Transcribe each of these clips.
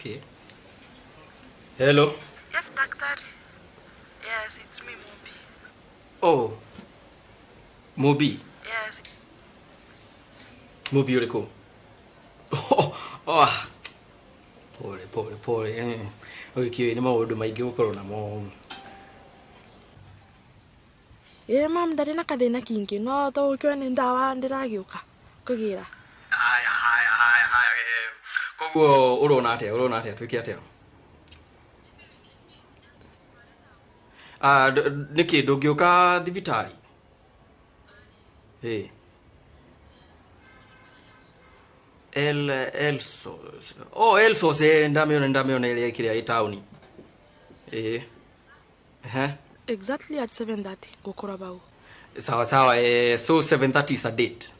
Okay. Hello. Yes, doctor. Yes, it's me, Moby. Oh. Moby. Yes. Moby uliko. Oh. Pole. Okay, ni maundu maingi gukorwo namo. Mam, ndari na kathina kingi no to kyo ni ndawa ndiragiuka kugira. Haya. Koguo urona atia twike atia. Niki ndungiuka thibitari. Elsos. Oh, Elsos ndamiona ile kiria itauni. Exactly at 7:30 gukora bau. Sawa, so 7:30 is a date.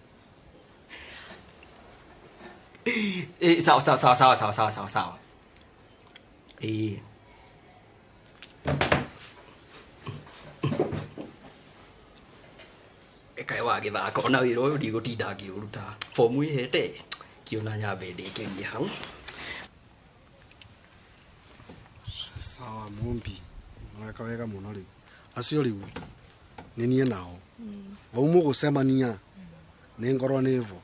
Sawa. Kai wa githaka ona wira uyu ndigutinda ngiuruta fomu ihete kiona nyambe ndikirie hau. Sawa Mumbi, mweka wega muno riu. Acio riu ni nie nao. Waumu gucemania ni ngorwa ni vo.